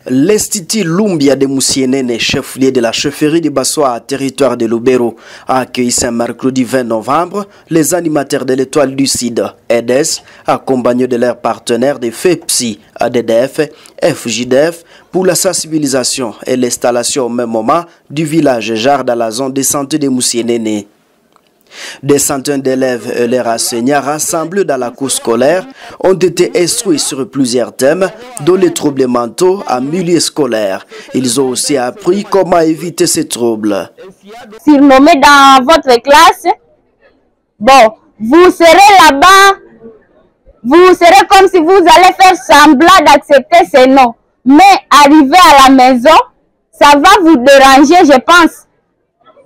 L'Institut Lumbia de Moussienene, chef-lieu de la chefferie de Bassoa, territoire de Lubero, a accueilli ce mercredi 20 novembre les animateurs de l'Étoile du Sud, EDES, accompagnés de leurs partenaires de FEPSI, ADDF, FJDF, pour la sensibilisation et l'installation au même moment du village Jard dans la zone de santé de Moussienene. Des centaines d'élèves et leurs enseignants rassemblés dans la cour scolaire ont été instruits sur plusieurs thèmes, dont les troubles mentaux en milieu scolaire. Ils ont aussi appris comment éviter ces troubles. Surnommé dans votre classe, bon, vous serez là-bas, vous serez comme si vous allez faire semblant d'accepter ces noms. Mais arrivé à la maison, ça va vous déranger, je pense.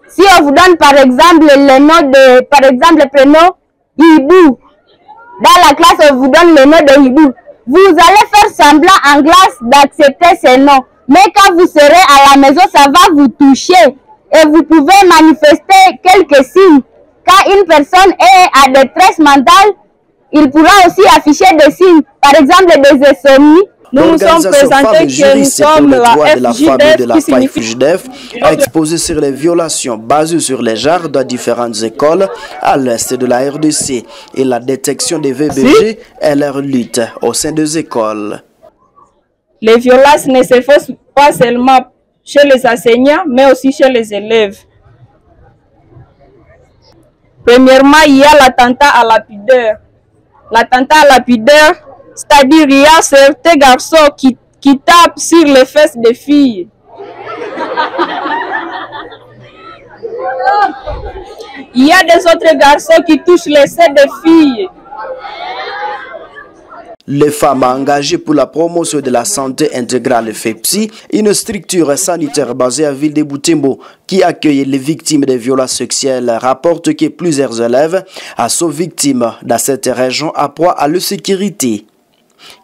Si on vous donne par exemple le nom de, par exemple le prénom Hibou, dans la classe on vous donne le nom de Hibou, vous allez faire semblant en classe d'accepter ces noms. Mais quand vous serez à la maison, ça va vous toucher et vous pouvez manifester quelques signes. Quand une personne est à détresse mentale, il pourra aussi afficher des signes, par exemple des insomnies. Nous nous sommes présentés que nous sommes la FJDF, a exposé sur les violations basées sur les genres dans différentes écoles à l'est de la RDC et la détection des VBG et leur lutte au sein des écoles. Les violences ne se font pas seulement chez les enseignants, mais aussi chez les élèves. Premièrement, il y a l'attentat à la pudeur. L'attentat à la pudeur, c'est-à-dire il y a certains garçons qui tapent sur les fesses des filles. Il y a des autres garçons qui touchent les seins des filles. Les femmes engagées pour la promotion de la santé intégrale FEPSI, une structure sanitaire basée à Ville de Butembo qui accueille les victimes de violences sexuelles, rapporte que plusieurs élèves sont victimes dans cette région à proie à l'insécurité.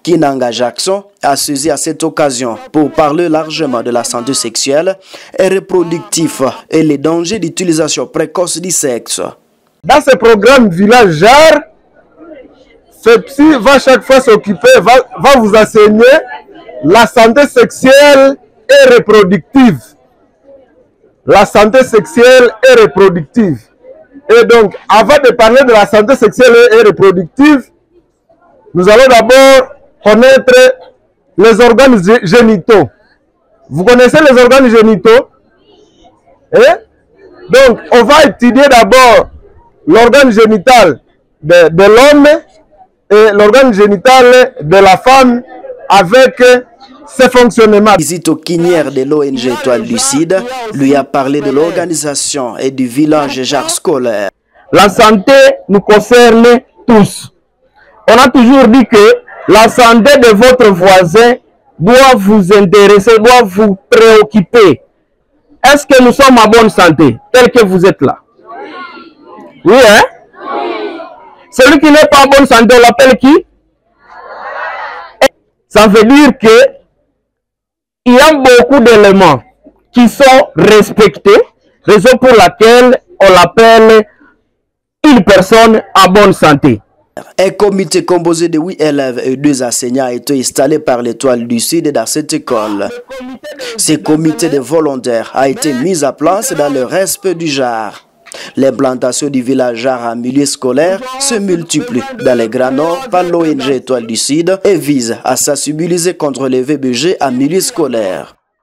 Kinanga Jackson a saisi à cette occasion pour parler largement de la santé sexuelle et reproductive et les dangers d'utilisation précoce du sexe. Dans ce programme Village Jard, FEPSI va chaque fois s'occuper, va vous enseigner la santé sexuelle et reproductive. La santé sexuelle et reproductive. Et donc, avant de parler de la santé sexuelle et reproductive, nous allons d'abord connaître les organes génitaux. Vous connaissez les organes génitaux? Donc, on va étudier d'abord l'organe génital de l'homme et l'organe génital de la femme avec ses fonctionnements. Visite au Quinière de l'ONG Étoile du Sud lui a parlé de l'organisation et du village Jard scolaire. La santé nous concerne tous. On a toujours dit que la santé de votre voisin doit vous intéresser, doit vous préoccuper. Est-ce que nous sommes en bonne santé, tel que vous êtes là? Oui, hein? Celui qui n'est pas en bonne santé, on l'appelle qui? Ça veut dire que il y a beaucoup d'éléments qui sont respectés, raison pour laquelle on l'appelle une personne en bonne santé. Un comité composé de 8 élèves et 2 enseignants a été installé par l'Étoile du Sud dans cette école. Ce comité de volontaires a été mis à place dans le respect du genre. L'implantation du village Jard en milieu scolaire se multiplie dans les Grands Nord par l'ONG Étoile du Sud et vise à sensibiliser contre les VBG en milieu scolaire.